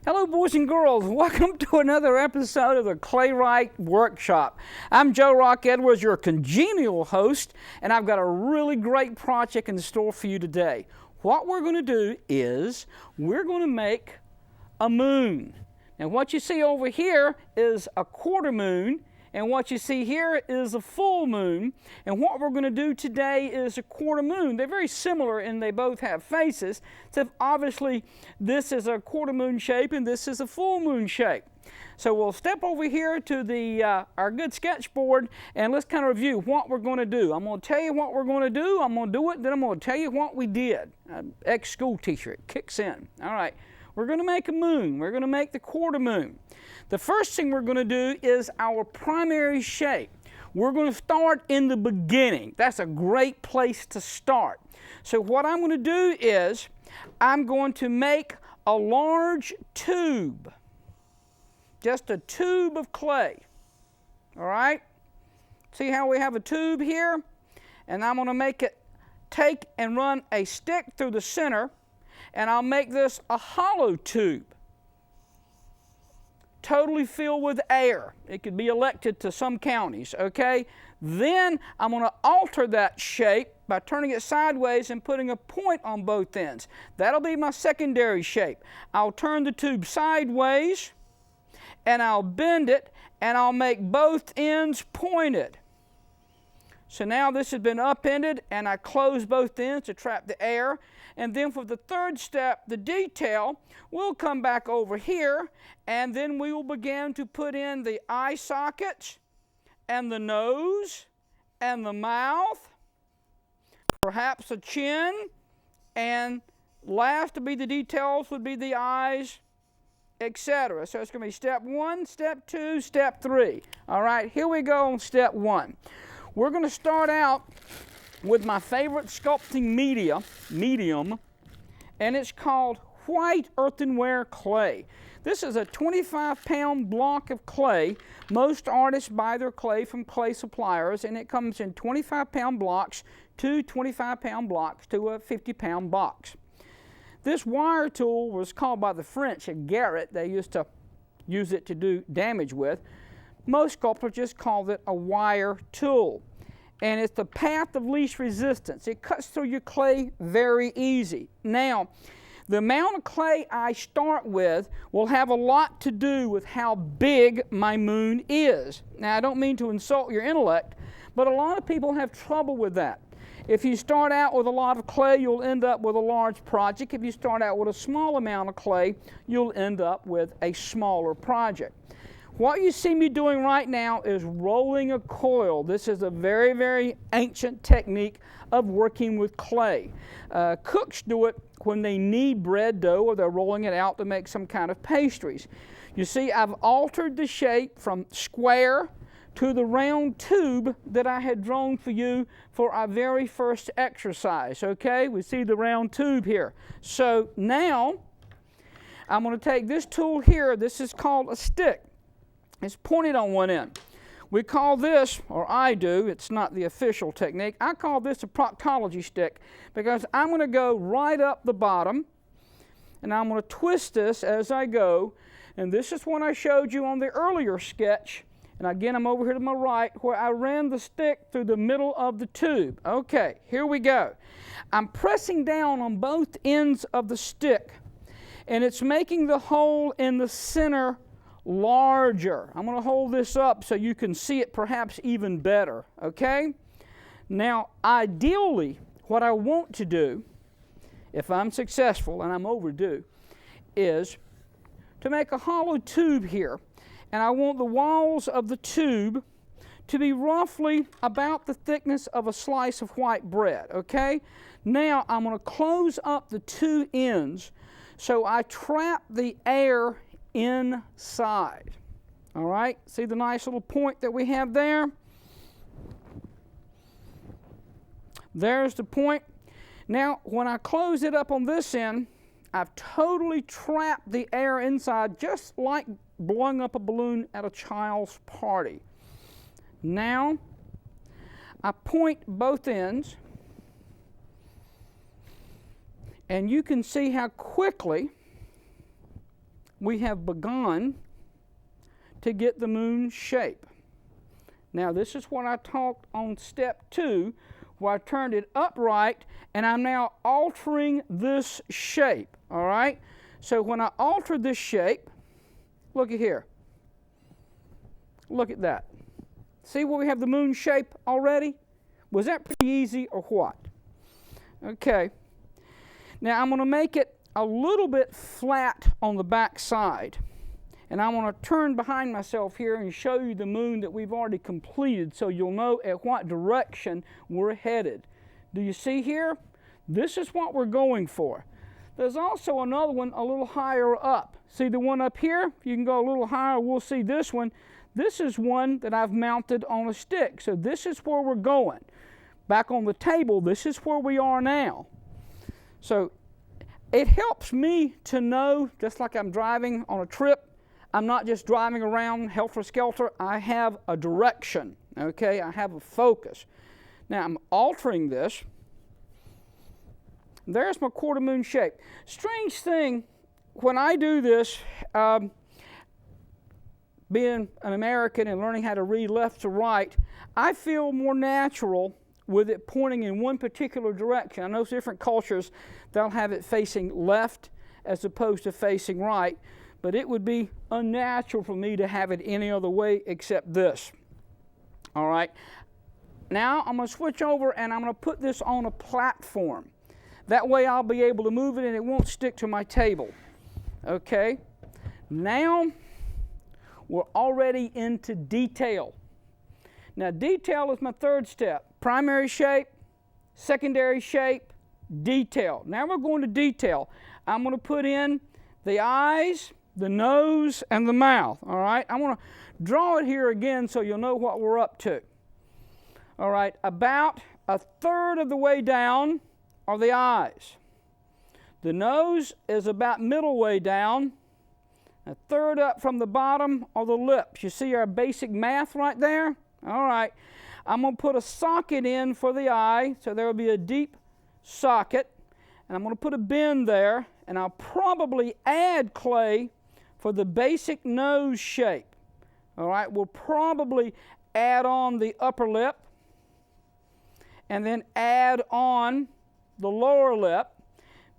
Hello boys and girls, welcome to another episode of the Claywright Workshop. I'm Joe Rock Edwards, your congenial host, and I've got a really great project in store for you today. What we're going to do is we're going to make a moon. Now what you see over here is a quarter moon, and what you see here is a full moon. And what we're going to do today is a quarter moon. They're very similar and they both have faces. So obviously this is a quarter moon shape and this is a full moon shape. So we'll step over here to the our good sketchboard and let's kind of review what we're going to do. I'm going to tell you what we're going to do. I'm going to do it, then I'm going to tell you what we did. Ex-school teacher, it kicks in. All right. We're going to make a moon. We're going to make the quarter moon. The first thing we're going to do is our primary shape. We're going to start in the beginning. That's a great place to start. So what I'm going to do is I'm going to make a large tube. Just a tube of clay. All right? See how we have a tube here? And I'm going to make it take and run a stick through the center. And I'll make this a hollow tube, totally filled with air. It could be elected to some counties, okay? Then I'm going to alter that shape by turning it sideways and putting a point on both ends. That'll be my secondary shape. I'll turn the tube sideways, and I'll bend it, and I'll make both ends pointed. So now this has been upended, and I close both ends to trap the air. And then for the third step, the detail, we'll come back over here, and then we will begin to put in the eye sockets, and the nose, and the mouth, perhaps a chin, and last to be the details would be the eyes, etc. So it's going to be step 1, step 2, step 3. All right, here we go on step 1. We're going to start out with my favorite sculpting medium, and it's called white earthenware clay. This is a 25-pound block of clay. Most artists buy their clay from clay suppliers, and it comes in 25-pound blocks, 2 25-pound blocks to a 50-pound box. This wire tool was called by the French a garrote. They used to use it to do damage with. Most sculptors just called it a wire tool. And it's the path of least resistance. It cuts through your clay very easy. Now, the amount of clay I start with will have a lot to do with how big my moon is. Now, I don't mean to insult your intellect, but a lot of people have trouble with that. If you start out with a lot of clay, you'll end up with a large project. If you start out with a small amount of clay, you'll end up with a smaller project. What you see me doing right now is rolling a coil. This is a very, very ancient technique of working with clay. Cooks do it when they knead bread dough or they're rolling it out to make some kind of pastries. You see, I've altered the shape from square to the round tube that I had drawn for you for our very first exercise, okay? We see the round tube here. So now, I'm going to take this tool here. This is called a stick. It's pointed on one end. We call this, or I do, it's not the official technique, I call this a Proctology Stick because I'm going to go right up the bottom and I'm going to twist this as I go. And this is what I showed you on the earlier sketch. And again, I'm over here to my right where I ran the stick through the middle of the tube. Okay, here we go. I'm pressing down on both ends of the stick and it's making the hole in the center larger. I'm going to hold this up so you can see it perhaps even better, okay? Now, ideally, what I want to do, if I'm successful, and I'm overdue, is to make a hollow tube here. And I want the walls of the tube to be roughly about the thickness of a slice of white bread, okay? Now, I'm going to close up the two ends so I trap the air inside. All right, see the nice little point that we have there? There's the point. Now, when I close it up on this end, I've totally trapped the air inside, just like blowing up a balloon at a child's party. Now, I point both ends, and you can see how quickly we have begun to get the moon shape. Now this is what I taught on step 2, where I turned it upright, and I'm now altering this shape, all right? So when I alter this shape, look at here. Look at that. See where we have the moon shape already? Was that pretty easy or what? Okay. Now I'm going to make it a little bit flat on the back side. And I want to turn behind myself here and show you the moon that we've already completed, so you'll know at what direction we're headed. Do you see here? This is what we're going for. There's also another one a little higher up. See the one up here? If you can go a little higher, we'll see this one. This is one that I've mounted on a stick. So this is where we're going. Back on the table, this is where we are now. So it helps me to know, just like I'm driving on a trip, I'm not just driving around helter-skelter. I have a direction, okay? I have a focus. Now I'm altering this. There's my quarter moon shape. Strange thing, when I do this, being an American and learning how to read left to right, I feel more natural with it pointing in one particular direction. I know different cultures, they'll have it facing left as opposed to facing right, but it would be unnatural for me to have it any other way except this. All right. Now I'm going to switch over and I'm going to put this on a platform. That way I'll be able to move it and it won't stick to my table. Okay. Now we're already into detail. Now detail is my third step. Primary shape, secondary shape, detail. Now we're going to detail. I'm going to put in the eyes, the nose, and the mouth. All right. I want to draw it here again so you'll know what we're up to. All right. About a third of the way down are the eyes. The nose is about middle way down. A third up from the bottom are the lips. You see our basic math right there? All right. I'm going to put a socket in for the eye, so there will be a deep socket. And I'm going to put a bend there, and I'll probably add clay for the basic nose shape. All right. We'll probably add on the upper lip, and then add on the lower lip,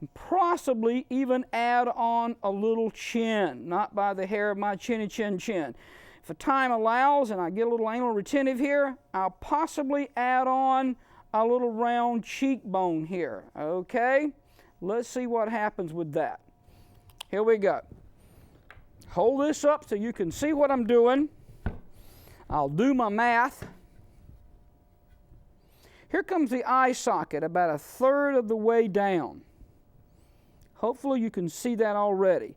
and possibly even add on a little chin, not by the hair of my chinny chin chin. If time allows and I get a little anal retentive here, I'll possibly add on a little round cheekbone here. Okay, let's see what happens with that. Here we go. Hold this up so you can see what I'm doing. I'll do my math. Here comes the eye socket about a third of the way down. Hopefully you can see that already.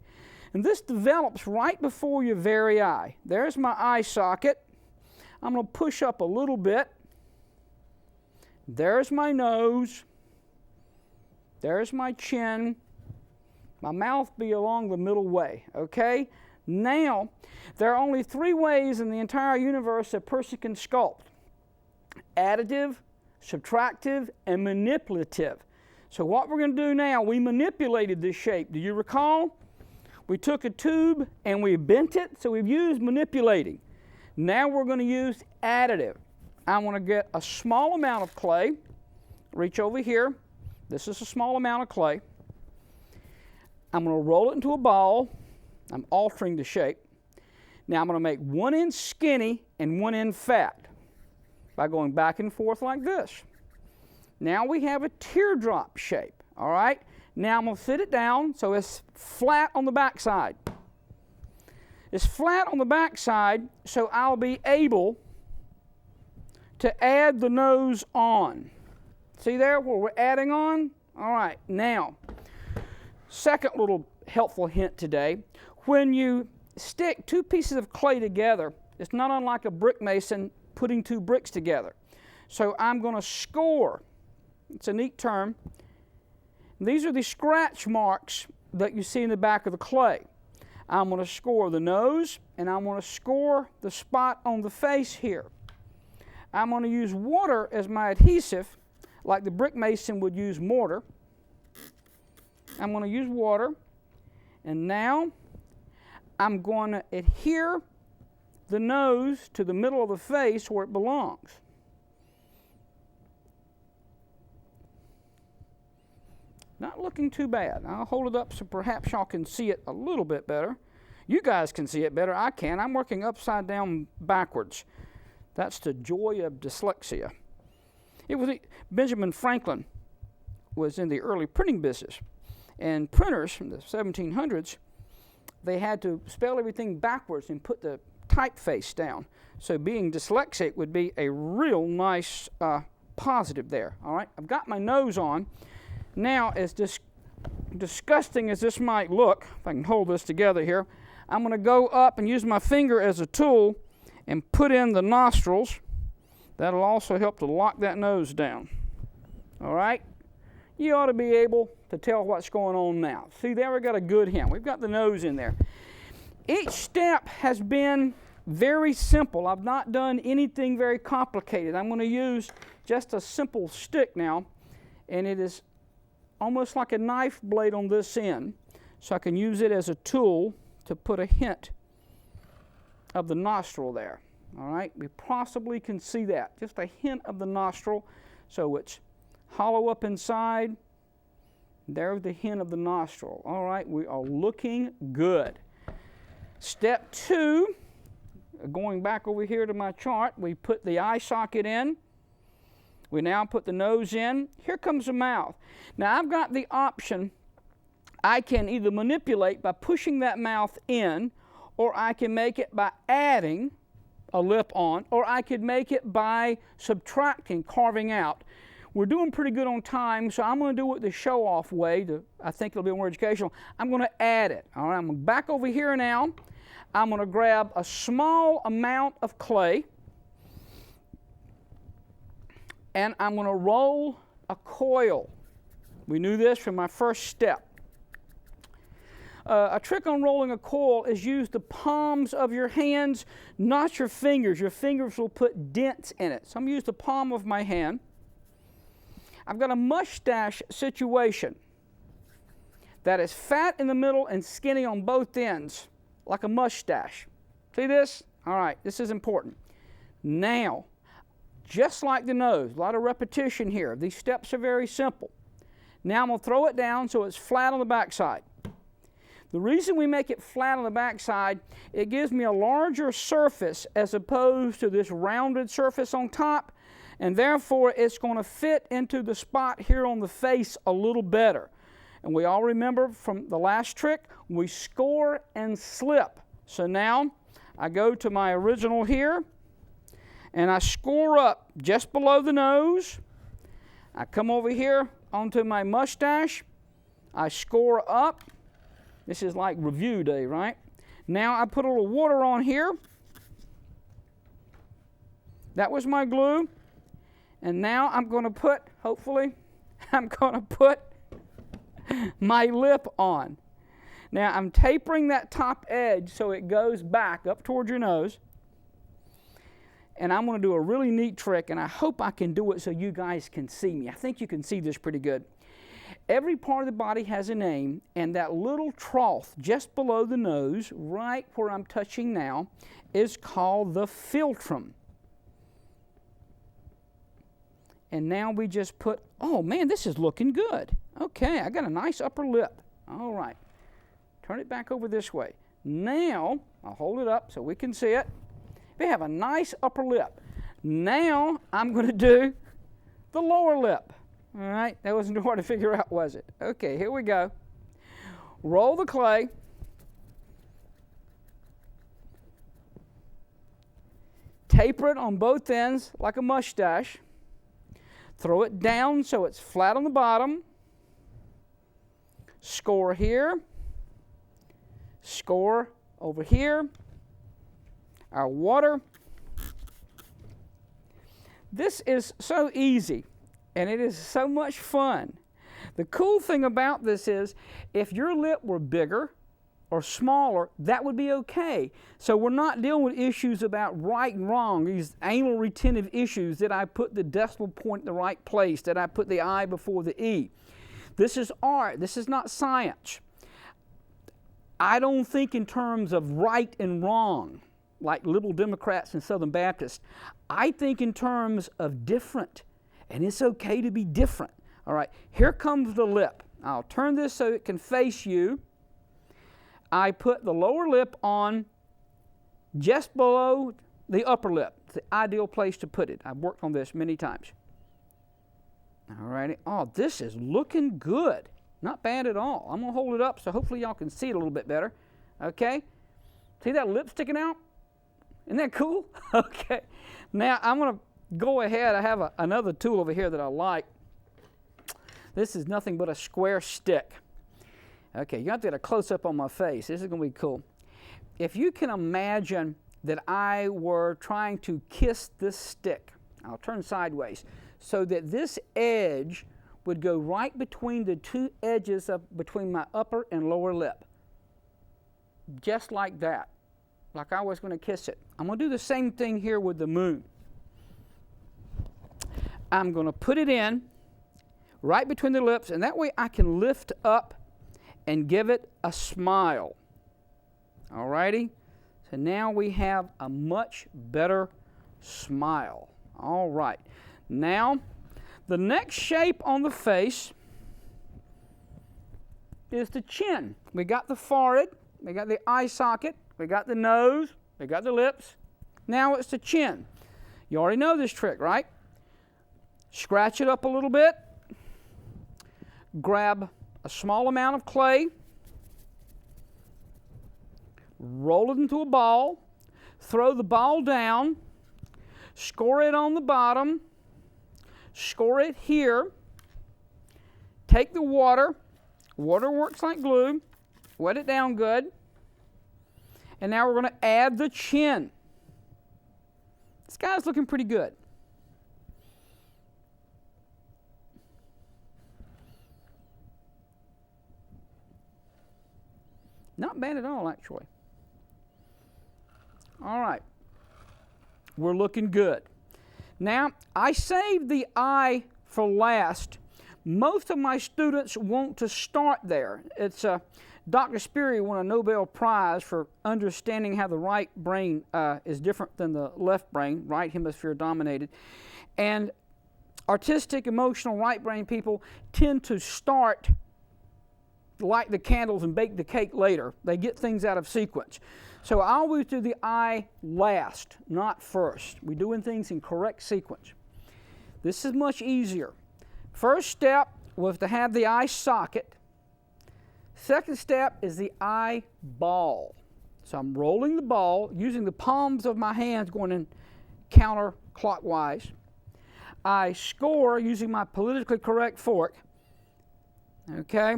And this develops right before your very eye. There's my eye socket. I'm going to push up a little bit. There's my nose. There's my chin. My mouth be along the middle way, okay? Now, there are only 3 ways in the entire universe a person can sculpt. Additive, subtractive, and manipulative. So what we're going to do now, we manipulated this shape. Do you recall? We took a tube and we bent it, so we've used manipulating. Now we're going to use additive. I want to get a small amount of clay. Reach over here. This is a small amount of clay. I'm going to roll it into a ball. I'm altering the shape. Now I'm going to make one end skinny and one end fat by going back and forth like this. Now we have a teardrop shape, all right? Now I'm going to fit it down so it's flat on the back side. It's flat on the back side, so I'll be able to add the nose on. See there where we're adding on? All right, now, second little helpful hint today. When you stick 2 pieces of clay together, it's not unlike a brick mason putting 2 bricks together. So I'm going to score. It's a neat term. These are the scratch marks that you see in the back of the clay. I'm going to score the nose, and I'm going to score the spot on the face here. I'm going to use water as my adhesive, like the brick mason would use mortar. I'm going to use water, and now I'm going to adhere the nose to the middle of the face where it belongs. Not looking too bad. I'll hold it up so perhaps y'all can see it a little bit better. You guys can see it better. I can. I'm working upside down backwards. That's the joy of dyslexia. Benjamin Franklin was in the early printing business. And printers in the 1700s, they had to spell everything backwards and put the typeface down. So being dyslexic would be a real nice positive there. All right, I've got my nose on. Now, as disgusting as this might look, if I can hold this together here, I'm going to go up and use my finger as a tool and put in the nostrils. That'll also help to lock that nose down. All right? You ought to be able to tell what's going on now. See, there we've got a good hint. We've got the nose in there. Each step has been very simple. I've not done anything very complicated. I'm going to use just a simple stick now, and it is almost like a knife blade on this end, so I can use it as a tool to put a hint of the nostril there. All right, we possibly can see that, just a hint of the nostril, so it's hollow up inside. There's the hint of the nostril. All right, we are looking good. Step 2, going back over here to my chart, we put the eye socket in. We now put the nose in. Here comes the mouth. Now I've got the option. I can either manipulate by pushing that mouth in, or I can make it by adding a lip on, or I could make it by subtracting, carving out. We're doing pretty good on time, so I'm going to do it the show-off way. I think it'll be more educational. I'm going to add it. All right, I'm back over here now. I'm going to grab a small amount of clay, and I'm going to roll a coil. We knew this from my first step. A trick on rolling a coil is use the palms of your hands, not your fingers. Your fingers will put dents in it. So I'm going to use the palm of my hand. I've got a mustache situation that is fat in the middle and skinny on both ends, like a mustache. See this? All right, this is important. Now, just like the nose, a lot of repetition here. These steps are very simple. Now I'm going to throw it down so it's flat on the backside. The reason we make it flat on the backside, it gives me a larger surface as opposed to this rounded surface on top, and therefore it's going to fit into the spot here on the face a little better. And we all remember from the last trick, we score and slip. So now I go to my original here, and I score up just below the nose. I come over here onto my mustache. I score up. This is like review day, right? Now I put a little water on here. That was my glue. And now I'm going to put, hopefully, I'm going to put my lip on. Now I'm tapering that top edge so it goes back up toward your nose. And I'm going to do a really neat trick, and I hope I can do it so you guys can see me. I think you can see this pretty good. Every part of the body has a name, and that little trough just below the nose, right where I'm touching now, is called the philtrum. And now we just put, oh man, this is looking good. Okay, I got a nice upper lip. All right, turn it back over this way. Now, I'll hold it up so we can see it. We have a nice upper lip. Now I'm going to do the lower lip. All right, that wasn't hard to figure out, was it? Okay, here we go. Roll the clay. Taper it on both ends like a mustache. Throw it down so it's flat on the bottom. Score here. Score over here. Our water. This is so easy. And it is so much fun. The cool thing about this is, if your lip were bigger or smaller, that would be okay. So we're not dealing with issues about right and wrong, these anal retentive issues. Did I put the decimal point in the right place? Did I put the I before the E? This is art. This is not science. I don't think in terms of right and wrong, like liberal Democrats and Southern Baptists. I think in terms of different, and it's okay to be different. All right, here comes the lip. I'll turn this so it can face you. I put the lower lip on just below the upper lip. It's the ideal place to put it. I've worked on this many times. All righty. Oh, this is looking good. Not bad at all. I'm going to hold it up so hopefully y'all can see it a little bit better. Okay? See that lip sticking out? Isn't that cool? Okay. Now I'm going to go ahead. I have another tool over here that I like. This is nothing but a square stick. Okay, you have to get a close-up on my face. This is going to be cool. If you can imagine that I were trying to kiss this stick, I'll turn sideways, so that this edge would go right between the two edges of between my upper and lower lip. Just like that. Like I was going to kiss it. I'm going to do the same thing here with the moon. I'm going to put it in right between the lips, and that way I can lift up and give it a smile. All righty? So now we have a much better smile. All right. Now, the next shape on the face is the chin. We got the forehead, we got the eye socket, we got the nose, we got the lips. Now it's the chin. You already know this trick, right? Scratch it up a little bit. Grab a small amount of clay. Roll it into a ball. Throw the ball down. Score it on the bottom. Score it here. Take the water. Water works like glue. Wet it down good. And now we're going to add the chin. This guy's looking pretty good. Not bad at all, actually. All right. We're looking good. Now, I saved the eye for last. Most of my students want to start there. It's Dr. Sperry won a Nobel Prize for understanding how the right brain is different than the left brain, right hemisphere dominated. And artistic, emotional, right brain people tend to start, light the candles and bake the cake later. They get things out of sequence. So I always do the eye last, not first. We're doing things in correct sequence. This is much easier. First step was to have the eye socket. Second step is the eye ball. So I'm rolling the ball, using the palms of my hands going in counterclockwise. I score using my politically correct fork. Okay?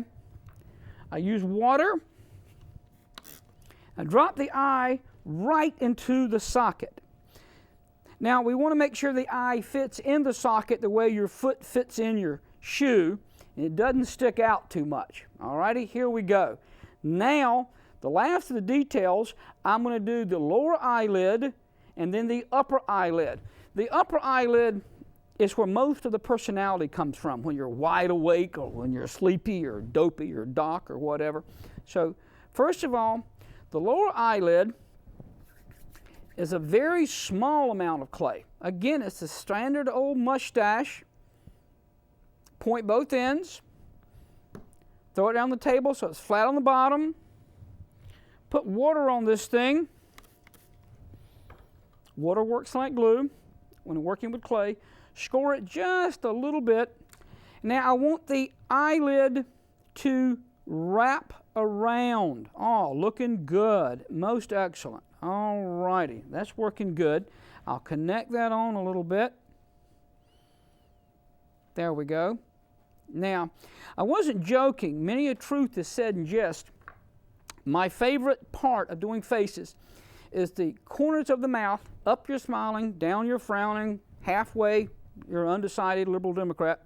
I use water. I drop the eye right into the socket. Now we want to make sure the eye fits in the socket the way your foot fits in your shoe, and it doesn't stick out too much. All righty, here we go. Now, the last of the details, I'm going to do the lower eyelid and then the upper eyelid. The upper eyelid is where most of the personality comes from, when you're wide awake or when you're sleepy or dopey or doc or whatever. So, first of all, the lower eyelid is a very small amount of clay. Again, it's a standard old mustache. Point both ends. Throw it down the table so it's flat on the bottom. Put water on this thing. Water works like glue when working with clay. Score it just a little bit. Now I want the eyelid to wrap around. Oh, looking good. Most excellent. All righty, that's working good. I'll connect that on a little bit. There we go. Now, I wasn't joking. Many a truth is said in jest. My favorite part of doing faces is the corners of the mouth. Up you're smiling, down you're frowning, halfway you're undecided liberal Democrat.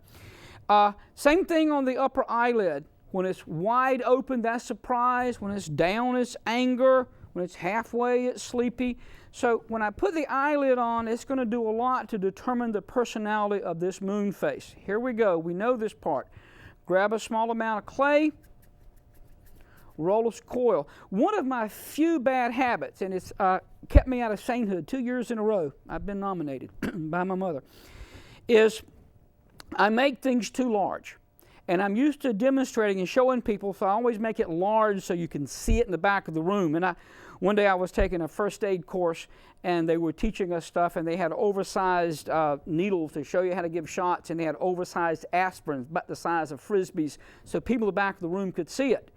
Same thing on the upper eyelid. When it's wide open, that's surprise. When it's down, it's anger. When it's halfway, it's sleepy. So when I put the eyelid on, it's going to do a lot to determine the personality of this moon face. Here we go. We know this part. Grab a small amount of clay. rollers coil. One of my few bad habits, and it's kept me out of sainthood 2 years in a row, I've been nominated by my mother, is I make things too large. And I'm used to demonstrating and showing people, so I always make it large so you can see it in the back of the room. And one day I was taking a first aid course, and they were teaching us stuff, and they had oversized needles to show you how to give shots, and they had oversized aspirins, about the size of Frisbees, so people in the back of the room could see it.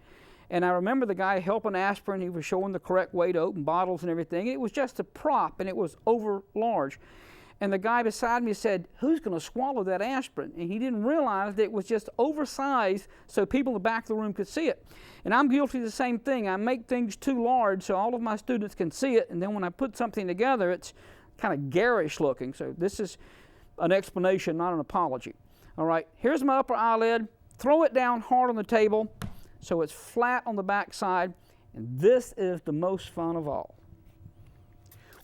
And I remember the guy helping aspirin, he was showing the correct way to open bottles and everything. It was just a prop, and it was over large. And the guy beside me said, "Who's going to swallow that aspirin?" And he didn't realize that it was just oversized so people in the back of the room could see it. And I'm guilty of the same thing. I make things too large so all of my students can see it, and then when I put something together, it's kind of garish looking. So this is an explanation, not an apology. All right, here's my upper eyelid. Throw it down hard on the table so it's flat on the back side, and this is the most fun of all.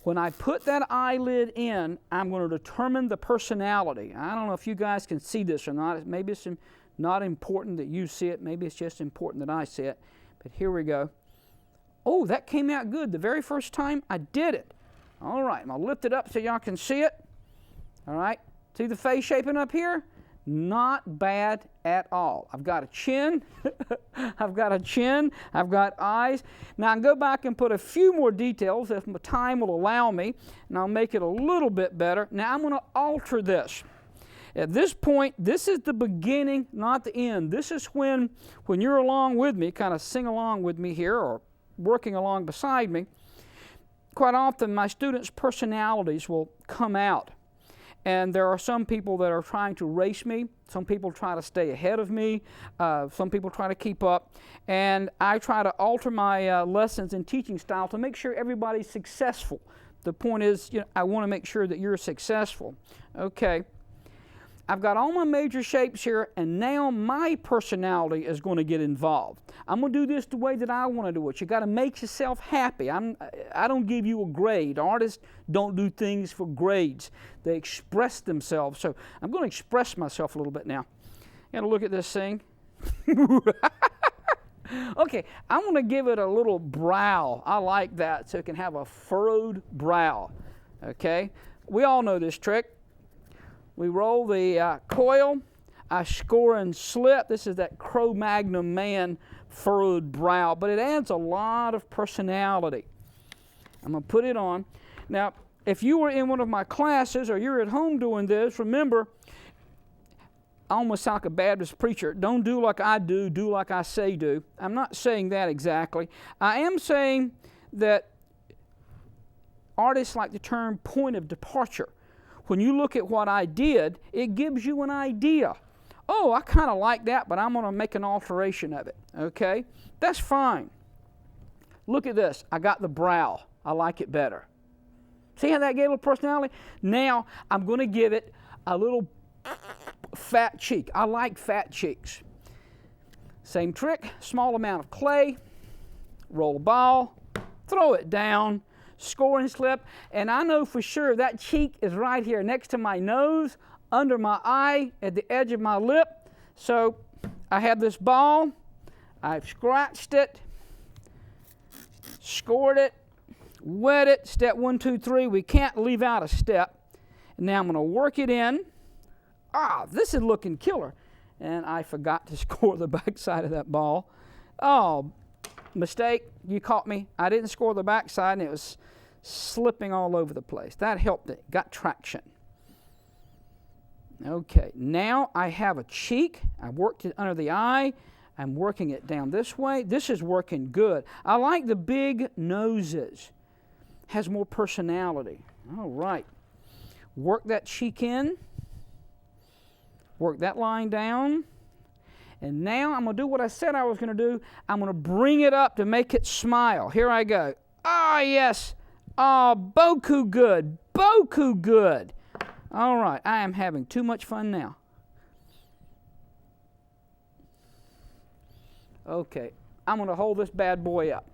When I put that eyelid in, I'm going to determine the personality. I don't know if you guys can see this or not. Maybe it's not important that you see it. Maybe it's just important that I see it. But here we go. Oh, that came out good the very first time I did it. All right, I'm going to lift it up so y'all can see it. All right, see the face shaping up here? Not bad at all. I've got a chin, I've got eyes. Now I can go back and put a few more details if my time will allow me, and I'll make it a little bit better. Now I'm going to alter this. At this point, this is the beginning, not the end. This is when you're along with me, kind of sing along with me here, or working along beside me, quite often my students' personalities will come out. And there are some people that are trying to race me. Some people try to stay ahead of me. Some people try to keep up. And I try to alter my lessons and teaching style to make sure everybody's successful. The point is, I want to make sure that you're successful. Okay. I've got all my major shapes here, and now my personality is going to get involved. I'm going to do this the way that I want to do it. You got to make yourself happy. I don't give you a grade. Artists don't do things for grades. They express themselves. So I'm going to express myself a little bit now. You got to look at this thing. Okay, I'm going to give it a little brow. I like that, so it can have a furrowed brow. Okay, we all know this trick. We roll the coil, I score and slip. This is that Cro-Magnon man furrowed brow, but it adds a lot of personality. I'm going to put it on. Now, if you were in one of my classes or you're at home doing this, remember, I almost sound like a Baptist preacher. Don't do like I do like I say do. I'm not saying that exactly. I am saying that artists like the term point of departure. When you look at what I did, it gives you an idea. Oh, I kind of like that, but I'm going to make an alteration of it. Okay? That's fine. Look at this. I got the brow. I like it better. See how that gave a little personality? Now, I'm going to give it a little fat cheek. I like fat cheeks. Same trick. Small amount of clay. Roll a ball. Throw it down. Score and slip, and I know for sure that cheek is right here next to my nose, under my eye, at the edge of my lip. So I have this ball, I've scratched it, scored it, wet it, step 1, 2, 3. We can't leave out a step. And now I'm going to work it in. This is looking killer. And I forgot to score the backside of that ball. Oh, mistake, you caught me. I didn't score the backside, and it was slipping all over the place. That helped it, got traction. Okay, now I have a cheek. I worked it under the eye. I'm working it down this way. This is working good. I like the big noses. Has more personality. All right. Work that cheek in. Work that line down. And now I'm going to do what I said I was going to do. I'm going to bring it up to make it smile. Here I go. Ah, yes. Oh, beaucoup good. Beaucoup good. All right. I am having too much fun now. Okay. I'm going to hold this bad boy up.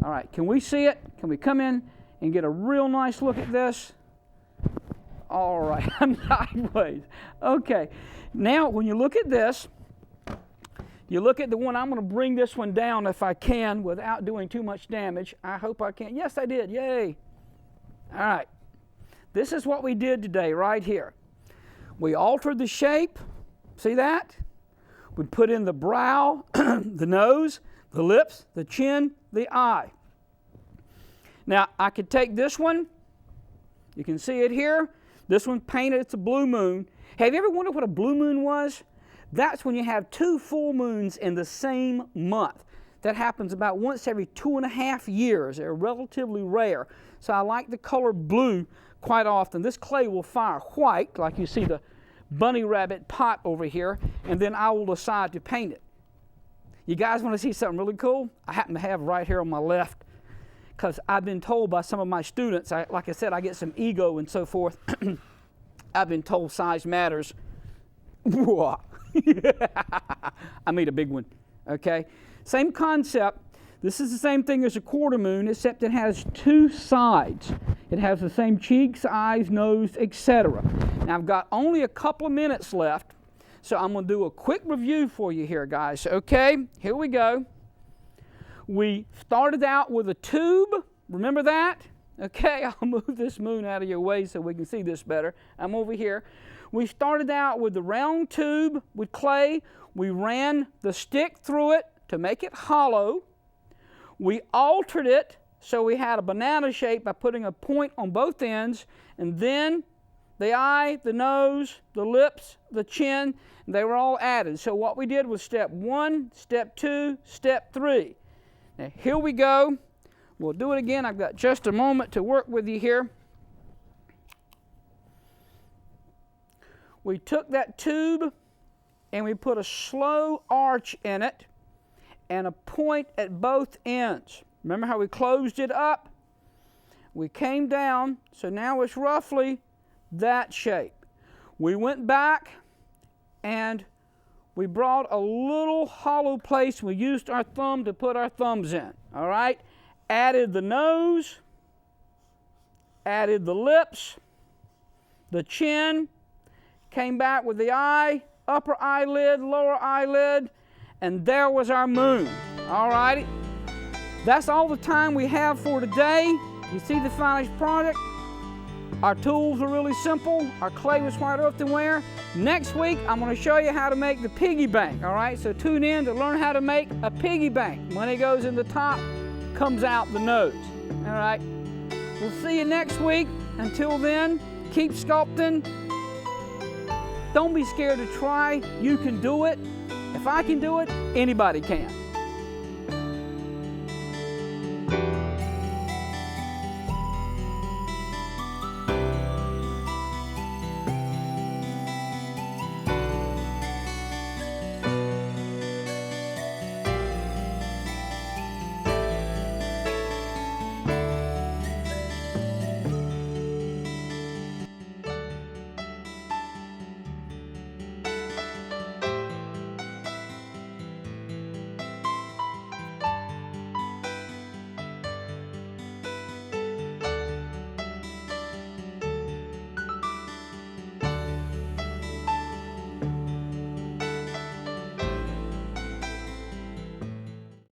All right. Can we see it? Can we come in and get a real nice look at this? All right. I'm sideways. Okay. Now, when you look at this, You look at the one, I'm going to bring this one down if I can without doing too much damage. I hope I can. Yes, I did. Yay. All right. This is what we did today right here. We altered the shape. See that? We put in the brow, the nose, the lips, the chin, the eye. Now, I could take this one. You can see it here. This one painted, it's a blue moon. Have you ever wondered what a blue moon was? That's when you have 2 full moons in the same month. That happens about once every 2.5 years. They're relatively rare. So I like the color blue quite often. This clay will fire white, like you see the bunny rabbit pot over here, and then I will decide to paint it. You guys want to see something really cool? I happen to have right here on my left, because I've been told by some of my students, like I said, I get some ego and so forth. I've been told size matters. I made a big one, okay? Same concept. This is the same thing as a quarter moon, except it has 2 sides. It has the same cheeks, eyes, nose, etc. Now, I've got only a couple of minutes left, so I'm going to do a quick review for you here, guys, okay? Here we go. We started out with a tube. Remember that? Okay, I'll move this moon out of your way so we can see this better. I'm over here. We started out with the round tube with clay. We ran the stick through it to make it hollow. We altered it so we had a banana shape by putting a point on both ends, and then the eye, the nose, the lips, the chin, they were all added. So what we did was step 1, step 2, step 3. Now here we go. We'll do it again. I've got just a moment to work with you here. We took that tube and we put a slow arch in it and a point at both ends. Remember how we closed it up? We came down, so now it's roughly that shape. We went back and we brought a little hollow place. We used our thumb to put our thumbs in, all right? Added the nose, added the lips, the chin, came back with the eye, upper eyelid, lower eyelid, and there was our moon. All righty. That's all the time we have for today. You see the finished product. Our tools are really simple. Our clay was white earthenware. Next week, I'm going to show you how to make the piggy bank. All right, so tune in to learn how to make a piggy bank. When it goes in the top, comes out the nose. All right. We'll see you next week. Until then, keep sculpting. Don't be scared to try. You can do it. If I can do it, anybody can.